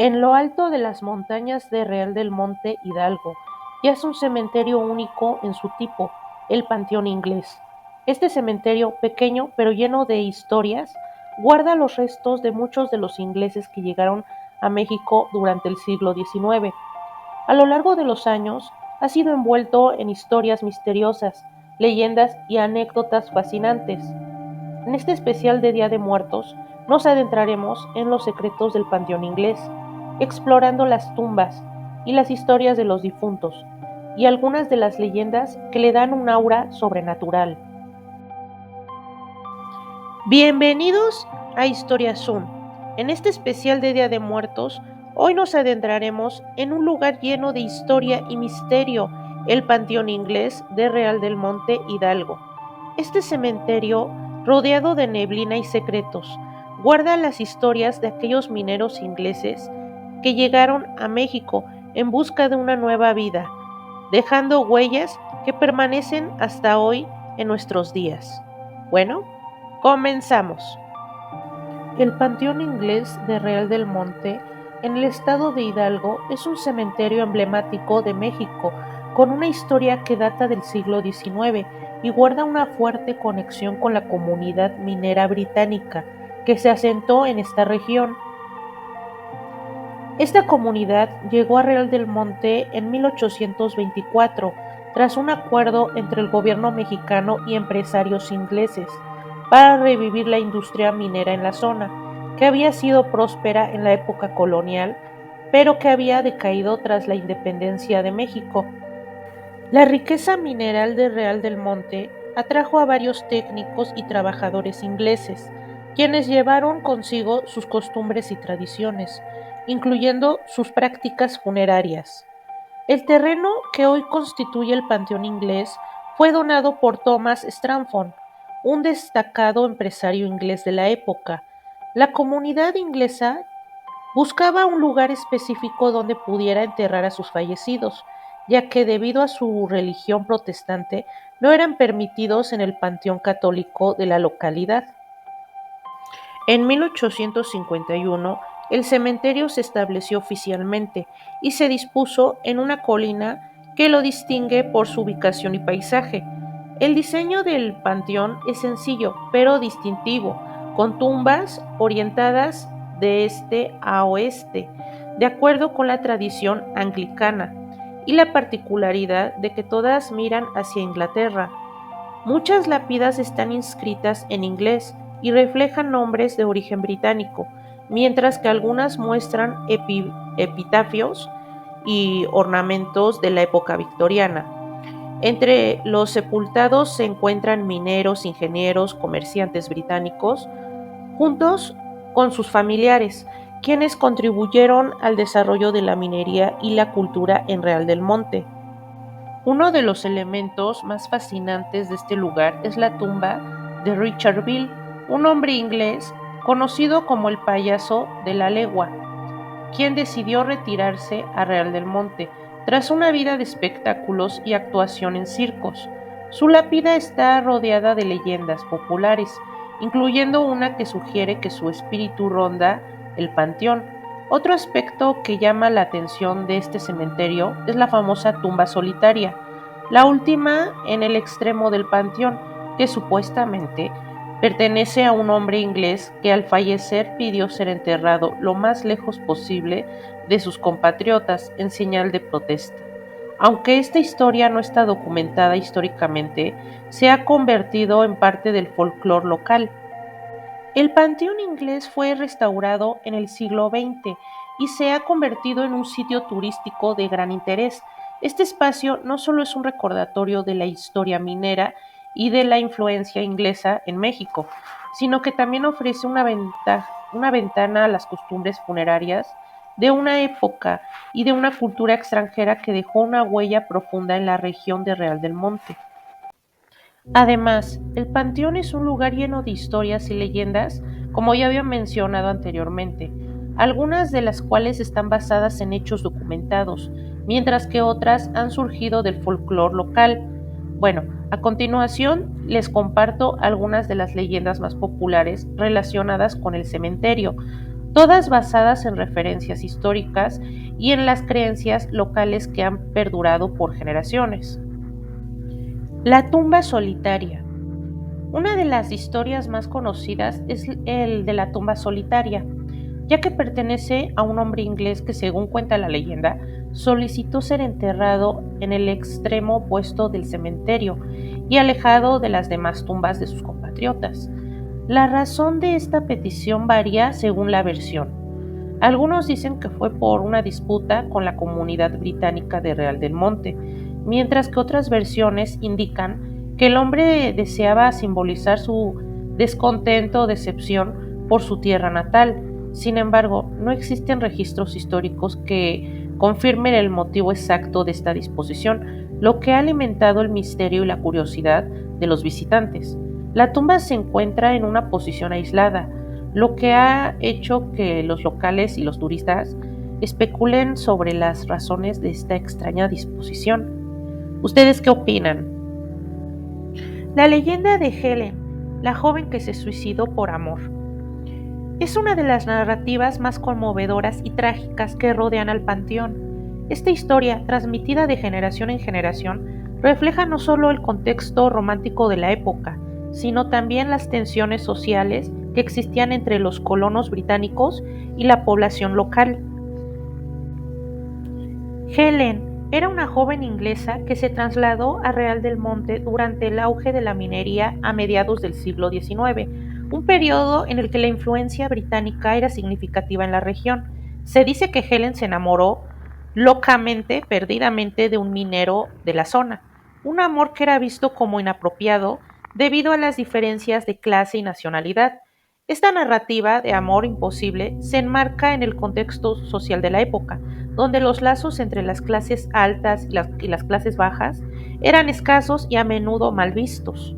En lo alto de las montañas de Real del Monte Hidalgo yace un cementerio único en su tipo, el Panteón Inglés. Este cementerio, pequeño pero lleno de historias, guarda los restos de muchos de los ingleses que llegaron a México durante el siglo XIX. A lo largo de los años, ha sido envuelto en historias misteriosas, leyendas y anécdotas fascinantes. En este especial de Día de Muertos, nos adentraremos en los secretos del Panteón Inglés, explorando las tumbas y las historias de los difuntos, y algunas de las leyendas que le dan un aura sobrenatural. Bienvenidos a Historia Zoom. En este especial de Día de Muertos, hoy nos adentraremos en un lugar lleno de historia y misterio, el Panteón Inglés de Real del Monte Hidalgo. Este cementerio, rodeado de neblina y secretos, guarda las historias de aquellos mineros ingleses que llegaron a México en busca de una nueva vida, dejando huellas que permanecen hasta hoy en nuestros días. Bueno, comenzamos. El Panteón Inglés de Real del Monte, en el estado de Hidalgo, es un cementerio emblemático de México, con una historia que data del siglo XIX y guarda una fuerte conexión con la comunidad minera británica que se asentó en esta región. Esta comunidad llegó a Real del Monte en 1824, tras un acuerdo entre el gobierno mexicano y empresarios ingleses, para revivir la industria minera en la zona, que había sido próspera en la época colonial, pero que había decaído tras la independencia de México. La riqueza mineral de Real del Monte atrajo a varios técnicos y trabajadores ingleses, quienes llevaron consigo sus costumbres y tradiciones, incluyendo sus prácticas funerarias. El terreno que hoy constituye el Panteón Inglés fue donado por Thomas Stratford, un destacado empresario inglés de la época. La comunidad inglesa buscaba un lugar específico donde pudiera enterrar a sus fallecidos, ya que debido a su religión protestante no eran permitidos en el panteón católico de la localidad. En 1851, el cementerio se estableció oficialmente y se dispuso en una colina que lo distingue por su ubicación y paisaje. El diseño del panteón es sencillo, pero distintivo, con tumbas orientadas de este a oeste, de acuerdo con la tradición anglicana, y la particularidad de que todas miran hacia Inglaterra. Muchas lápidas están inscritas en inglés y reflejan nombres de origen británico, mientras que algunas muestran epitafios y ornamentos de la época victoriana. Entre los sepultados se encuentran mineros, ingenieros, comerciantes británicos, juntos con sus familiares, quienes contribuyeron al desarrollo de la minería y la cultura en Real del Monte. Uno de los elementos más fascinantes de este lugar es la tumba de Richard Beale, un hombre inglés conocido como el payaso de la legua, quien decidió retirarse a Real del Monte tras una vida de espectáculos y actuación en circos. Su lápida está rodeada de leyendas populares, incluyendo una que sugiere que su espíritu ronda el panteón. Otro aspecto que llama la atención de este cementerio es la famosa tumba solitaria, la última en el extremo del panteón, que supuestamente pertenece a un hombre inglés que al fallecer pidió ser enterrado lo más lejos posible de sus compatriotas en señal de protesta. Aunque esta historia no está documentada históricamente, se ha convertido en parte del folclore local. El Panteón Inglés fue restaurado en el siglo XX y se ha convertido en un sitio turístico de gran interés. Este espacio no solo es un recordatorio de la historia minera y de la influencia inglesa en México, sino que también ofrece una ventana a las costumbres funerarias de una época y de una cultura extranjera que dejó una huella profunda en la región de Real del Monte. Además, el panteón es un lugar lleno de historias y leyendas, como ya había mencionado anteriormente, algunas de las cuales están basadas en hechos documentados, mientras que otras han surgido del folclore local. Bueno, a continuación les comparto algunas de las leyendas más populares relacionadas con el cementerio. todas basadas en referencias históricas y en las creencias locales que han perdurado por generaciones. La tumba solitaria. Una de las historias más conocidas es el de la tumba solitaria, ya que pertenece a un hombre inglés que, según cuenta la leyenda, solicitó ser enterrado en el extremo opuesto del cementerio y alejado de las demás tumbas de sus compatriotas. La razón de esta petición varía según la versión. Algunos dicen que fue por una disputa con la comunidad británica de Real del Monte, mientras que otras versiones indican que el hombre deseaba simbolizar su descontento o decepción por su tierra natal. Sin embargo, no existen registros históricos que confirmen el motivo exacto de esta disposición, lo que ha alimentado el misterio y la curiosidad de los visitantes. La tumba se encuentra en una posición aislada, lo que ha hecho que los locales y los turistas especulen sobre las razones de esta extraña disposición. ¿Ustedes qué opinan? La leyenda de Helen, la joven que se suicidó por amor. Es una de las narrativas más conmovedoras y trágicas que rodean al panteón. Esta historia, transmitida de generación en generación, refleja no solo el contexto romántico de la época, sino también las tensiones sociales que existían entre los colonos británicos y la población local. Helen era una joven inglesa que se trasladó a Real del Monte durante el auge de la minería a mediados del siglo XIX, un periodo en el que la influencia británica era significativa en la región. Se dice que Helen se enamoró locamente, perdidamente, de un minero de la zona, un amor que era visto como inapropiado debido a las diferencias de clase y nacionalidad. Esta narrativa de amor imposible se enmarca en el contexto social de la época, donde los lazos entre las clases altas y las clases bajas eran escasos y a menudo mal vistos.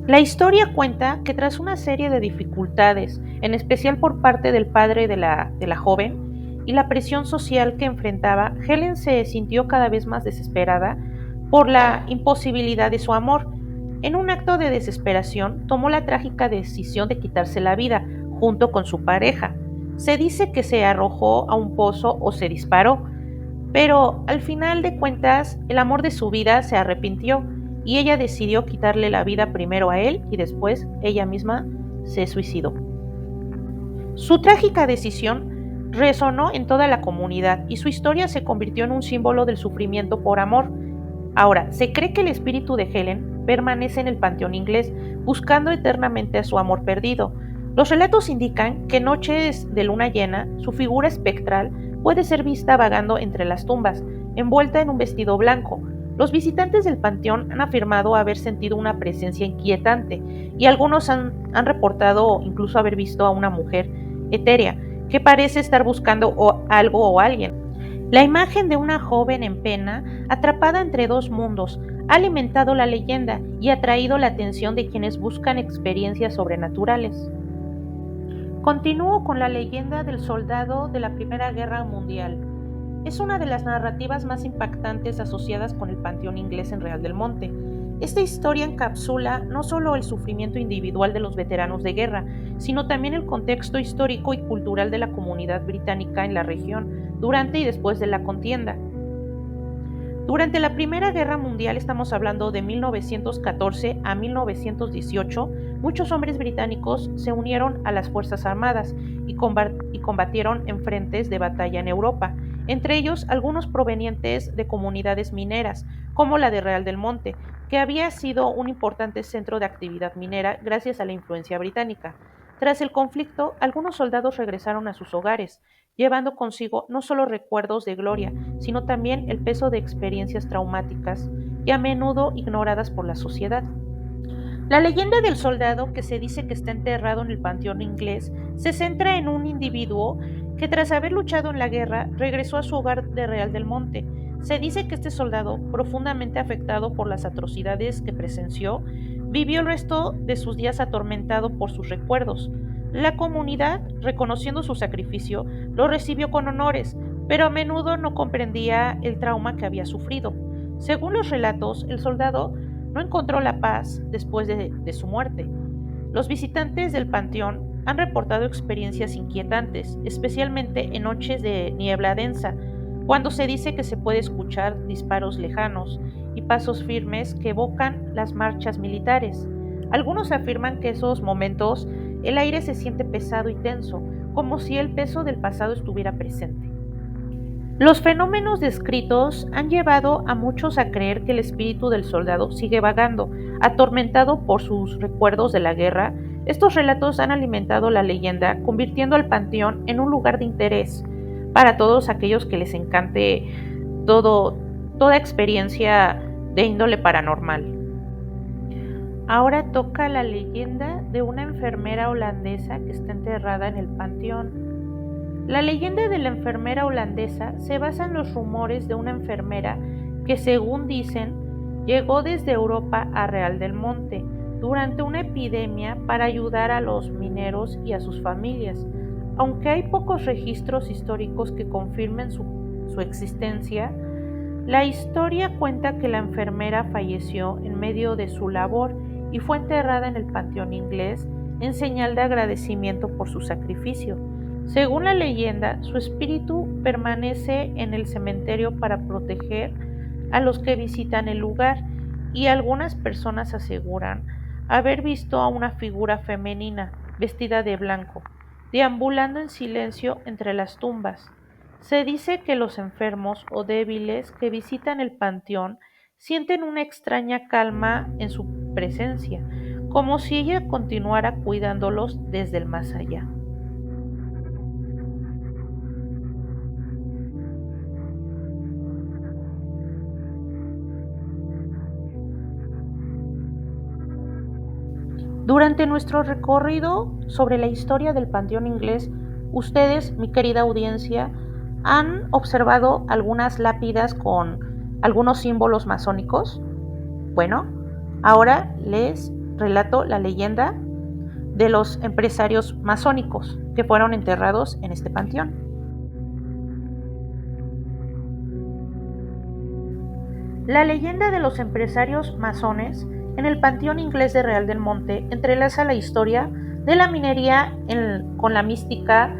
La historia cuenta que tras una serie de dificultades, en especial por parte del padre de la joven, y la presión social que enfrentaba, Helen se sintió cada vez más desesperada por la imposibilidad de su amor. En un acto de desesperación, tomó la trágica decisión de quitarse la vida, junto con su pareja. Se dice que se arrojó a un pozo o se disparó, pero al final de cuentas, el amor de su vida se arrepintió y ella decidió quitarle la vida primero a él y después ella misma se suicidó. Su trágica decisión resonó en toda la comunidad y su historia se convirtió en un símbolo del sufrimiento por amor. Ahora, se cree que el espíritu de Helen permanece en el panteón inglés, buscando eternamente a su amor perdido. Los relatos indican que noches de luna llena, su figura espectral puede ser vista vagando entre las tumbas, envuelta en un vestido blanco. Los visitantes del panteón han afirmado haber sentido una presencia inquietante y algunos han reportado incluso haber visto a una mujer etérea que parece estar buscando algo o alguien. La imagen de una joven en pena, atrapada entre dos mundos, ha alimentado la leyenda y atraído la atención de quienes buscan experiencias sobrenaturales. Continúo con la leyenda del soldado de la Primera Guerra Mundial. Es una de las narrativas más impactantes asociadas con el panteón inglés en Real del Monte. Esta historia encapsula no solo el sufrimiento individual de los veteranos de guerra, sino también el contexto histórico y cultural de la comunidad británica en la región durante y después de la contienda. Durante la Primera Guerra Mundial, estamos hablando de 1914 a 1918, muchos hombres británicos se unieron a las Fuerzas Armadas y combatieron en frentes de batalla en Europa, entre ellos algunos provenientes de comunidades mineras, como la de Real del Monte, que había sido un importante centro de actividad minera gracias a la influencia británica. Tras el conflicto, algunos soldados regresaron a sus hogares, llevando consigo no solo recuerdos de gloria, sino también el peso de experiencias traumáticas y a menudo ignoradas por la sociedad. La leyenda del soldado, que se dice que está enterrado en el panteón inglés, se centra en un individuo que tras haber luchado en la guerra regresó a su hogar de Real del Monte. Se dice que este soldado, profundamente afectado por las atrocidades que presenció, vivió el resto de sus días atormentado por sus recuerdos. La comunidad, reconociendo su sacrificio, lo recibió con honores, pero a menudo no comprendía el trauma que había sufrido. Según los relatos, el soldado no encontró la paz después de su muerte. Los visitantes del panteón han reportado experiencias inquietantes, especialmente en noches de niebla densa, cuando se dice que se puede escuchar disparos lejanos y pasos firmes que evocan las marchas militares. Algunos afirman que esos momentos el aire se siente pesado y tenso, como si el peso del pasado estuviera presente. Los fenómenos descritos han llevado a muchos a creer que el espíritu del soldado sigue vagando, atormentado por sus recuerdos de la guerra. Estos relatos han alimentado la leyenda, convirtiendo al panteón en un lugar de interés para todos aquellos que les encante toda experiencia de índole paranormal. Ahora toca la leyenda de una enfermera holandesa que está enterrada en el panteón. La leyenda de la enfermera holandesa se basa en los rumores de una enfermera que, según dicen, llegó desde Europa a Real del Monte durante una epidemia para ayudar a los mineros y a sus familias. Aunque hay pocos registros históricos que confirmen su existencia, la historia cuenta que la enfermera falleció en medio de su labor y fue enterrada en el panteón inglés en señal de agradecimiento por su sacrificio. Según la leyenda, su espíritu permanece en el cementerio para proteger a los que visitan el lugar, y algunas personas aseguran haber visto a una figura femenina vestida de blanco, deambulando en silencio entre las tumbas. Se dice que los enfermos o débiles que visitan el panteón sienten una extraña calma en su presencia, como si ella continuara cuidándolos desde el más allá. Durante nuestro recorrido sobre la historia del Panteón Inglés, ustedes, mi querida audiencia, han observado algunas lápidas con algunos símbolos masónicos. Bueno, ahora les relato la leyenda de los empresarios masónicos que fueron enterrados en este panteón. La leyenda de los empresarios masones en el Panteón Inglés de Real del Monte entrelaza la historia de la minería con la mística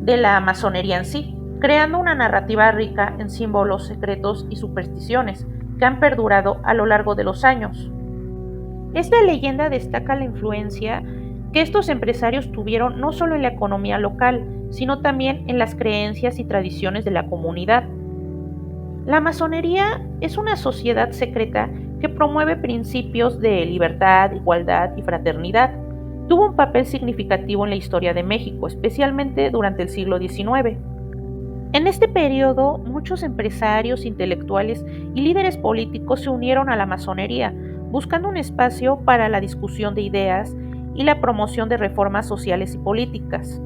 de la masonería en sí, creando una narrativa rica en símbolos secretos y supersticiones que han perdurado a lo largo de los años. Esta leyenda destaca la influencia que estos empresarios tuvieron no solo en la economía local, sino también en las creencias y tradiciones de la comunidad. La masonería es una sociedad secreta que promueve principios de libertad, igualdad y fraternidad. Tuvo un papel significativo en la historia de México, especialmente durante el siglo XIX. En este periodo, muchos empresarios, intelectuales y líderes políticos se unieron a la masonería, buscando un espacio para la discusión de ideas y la promoción de reformas sociales y políticas.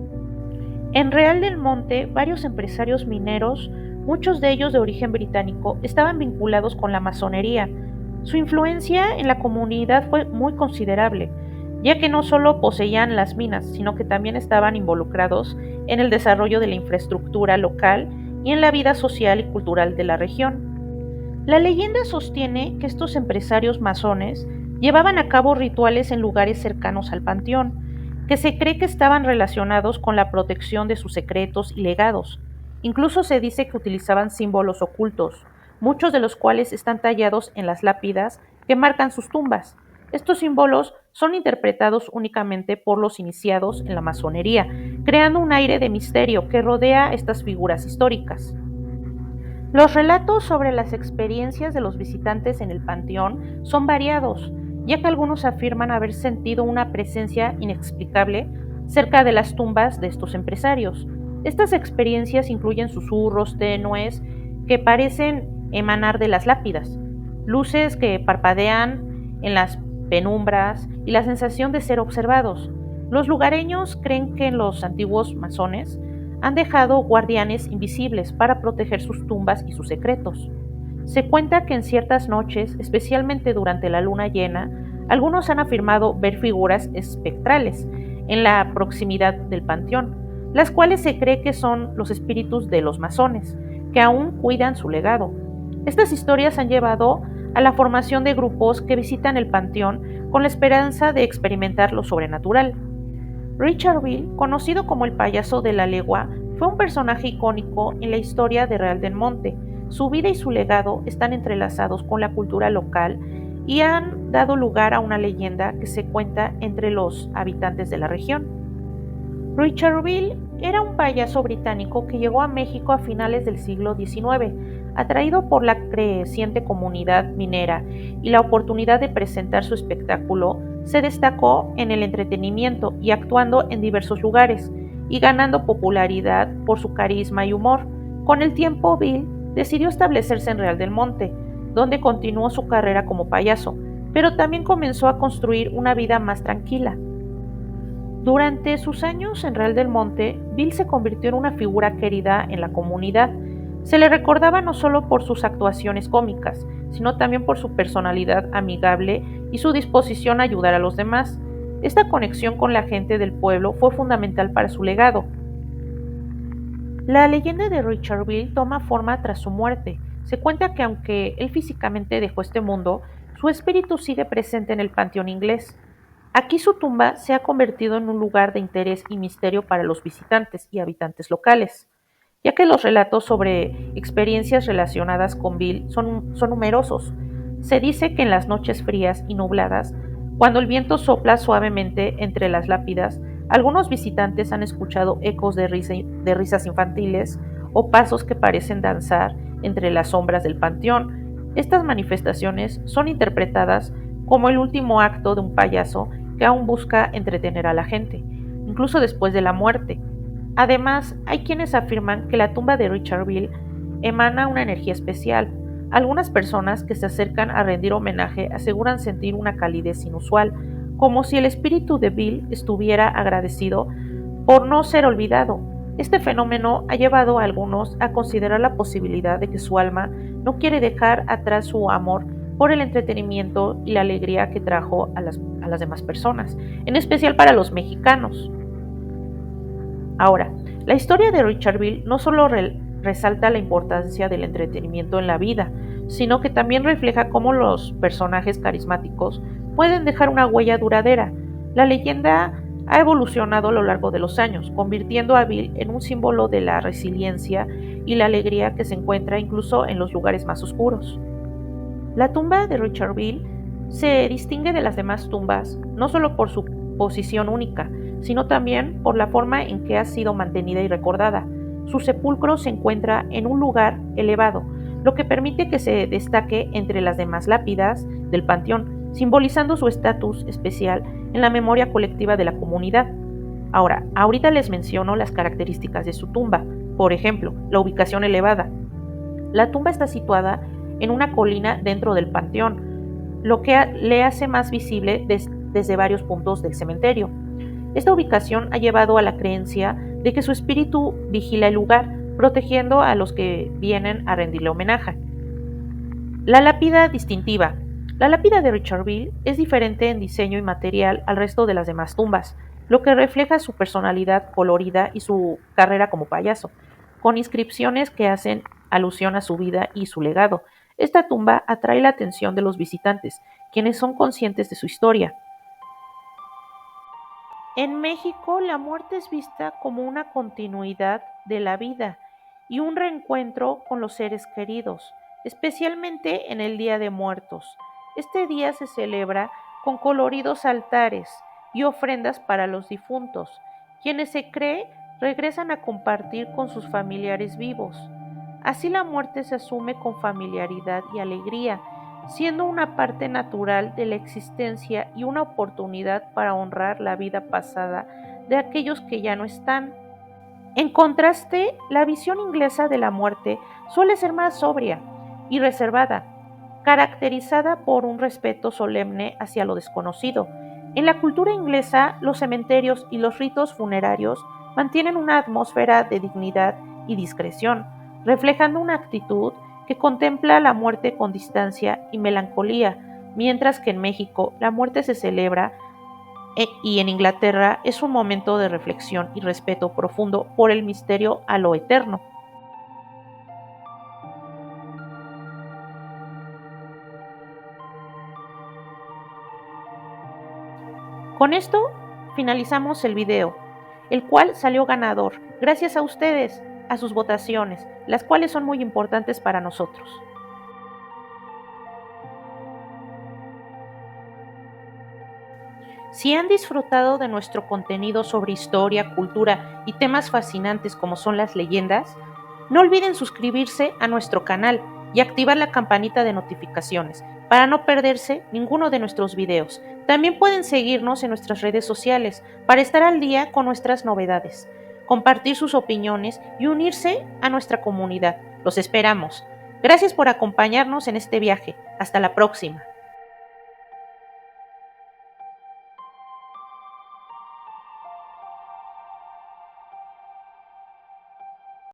En Real del Monte, varios empresarios mineros, muchos de ellos de origen británico, estaban vinculados con la masonería. Su influencia en la comunidad fue muy considerable, ya que no solo poseían las minas, sino que también estaban involucrados en el desarrollo de la infraestructura local y en la vida social y cultural de la región. La leyenda sostiene que estos empresarios masones llevaban a cabo rituales en lugares cercanos al panteón, que se cree que estaban relacionados con la protección de sus secretos y legados. Incluso se dice que utilizaban símbolos ocultos, muchos de los cuales están tallados en las lápidas que marcan sus tumbas. Estos símbolos son interpretados únicamente por los iniciados en la masonería, creando un aire de misterio que rodea estas figuras históricas. Los relatos sobre las experiencias de los visitantes en el panteón son variados, ya que algunos afirman haber sentido una presencia inexplicable cerca de las tumbas de estos empresarios. Estas experiencias incluyen susurros tenues que parecen emanar de las lápidas, luces que parpadean en las penumbras y la sensación de ser observados. Los lugareños creen que los antiguos masones han dejado guardianes invisibles para proteger sus tumbas y sus secretos. Se cuenta que en ciertas noches, especialmente durante la luna llena, algunos han afirmado ver figuras espectrales en la proximidad del panteón, las cuales se cree que son los espíritus de los masones, que aún cuidan su legado. Estas historias han llevado a la formación de grupos que visitan el panteón con la esperanza de experimentar lo sobrenatural. Richard Bill, conocido como el payaso de la legua, fue un personaje icónico en la historia de Real del Monte. Su vida y su legado están entrelazados con la cultura local y han dado lugar a una leyenda que se cuenta entre los habitantes de la región. Richard Bill era un payaso británico que llegó a México a finales del siglo XIX, atraído por la creciente comunidad minera y la oportunidad de presentar su espectáculo. Se destacó en el entretenimiento y actuando en diversos lugares, y ganando popularidad por su carisma y humor. Con el tiempo, Bill decidió establecerse en Real del Monte, donde continuó su carrera como payaso, pero también comenzó a construir una vida más tranquila. Durante sus años en Real del Monte, Bill se convirtió en una figura querida en la comunidad. Se le recordaba no solo por sus actuaciones cómicas, sino también por su personalidad amigable y su disposición a ayudar a los demás. Esta conexión con la gente del pueblo fue fundamental para su legado. La leyenda de Richard Bill toma forma tras su muerte. Se cuenta que aunque él físicamente dejó este mundo, su espíritu sigue presente en el panteón inglés. Aquí su tumba se ha convertido en un lugar de interés y misterio para los visitantes y habitantes locales, ya que los relatos sobre experiencias relacionadas con Bill son numerosos. Se dice que en las noches frías y nubladas, cuando el viento sopla suavemente entre las lápidas, algunos visitantes han escuchado ecos de risas infantiles o pasos que parecen danzar entre las sombras del panteón. Estas manifestaciones son interpretadas como el último acto de un payaso que aún busca entretener a la gente, incluso después de la muerte. Además, hay quienes afirman que la tumba de Richard Bill emana una energía especial. Algunas personas que se acercan a rendir homenaje aseguran sentir una calidez inusual, como si el espíritu de Bill estuviera agradecido por no ser olvidado. Este fenómeno ha llevado a algunos a considerar la posibilidad de que su alma no quiere dejar atrás su amor por el entretenimiento y la alegría que trajo a las demás personas, en especial para los mexicanos. Ahora, la historia de Richard Bill no solo resalta la importancia del entretenimiento en la vida, sino que también refleja cómo los personajes carismáticos pueden dejar una huella duradera. La leyenda ha evolucionado a lo largo de los años, convirtiendo a Bill en un símbolo de la resiliencia y la alegría que se encuentra incluso en los lugares más oscuros. La tumba de Richard Bill se distingue de las demás tumbas no solo por su posición única, sino también por la forma en que ha sido mantenida y recordada. Su sepulcro se encuentra en un lugar elevado, lo que permite que se destaque entre las demás lápidas del panteón, simbolizando su estatus especial en la memoria colectiva de la comunidad. Ahorita les menciono las características de su tumba. Por ejemplo, la ubicación elevada. La tumba está situada en una colina dentro del panteón, lo que le hace más visible desde varios puntos del cementerio. Esta ubicación ha llevado a la creencia de que su espíritu vigila el lugar, protegiendo a los que vienen a rendirle homenaje. La lápida distintiva. La lápida de Richard Bill es diferente en diseño y material al resto de las demás tumbas, lo que refleja su personalidad colorida y su carrera como payaso, con inscripciones que hacen alusión a su vida y su legado. Esta tumba atrae la atención de los visitantes, quienes son conscientes de su historia. En México, la muerte es vista como una continuidad de la vida y un reencuentro con los seres queridos, especialmente en el Día de Muertos. Este día se celebra con coloridos altares y ofrendas para los difuntos, quienes se cree regresan a compartir con sus familiares vivos. Así la muerte se asume con familiaridad y alegría, siendo una parte natural de la existencia y una oportunidad para honrar la vida pasada de aquellos que ya no están. En contraste, la visión inglesa de la muerte suele ser más sobria y reservada, caracterizada por un respeto solemne hacia lo desconocido. En la cultura inglesa, los cementerios y los ritos funerarios mantienen una atmósfera de dignidad y discreción, reflejando una actitud que contempla la muerte con distancia y melancolía, mientras que en México la muerte se celebra y en Inglaterra es un momento de reflexión y respeto profundo por el misterio a lo eterno. Con esto finalizamos el video, el cual salió ganador, gracias a ustedes, a sus votaciones, las cuales son muy importantes para nosotros. Si han disfrutado de nuestro contenido sobre historia, cultura y temas fascinantes como son las leyendas, no olviden suscribirse a nuestro canal y activar la campanita de notificaciones para no perderse ninguno de nuestros videos. También pueden seguirnos en nuestras redes sociales para estar al día con nuestras novedades, compartir sus opiniones y unirse a nuestra comunidad. Los esperamos. Gracias por acompañarnos en este viaje. Hasta la próxima.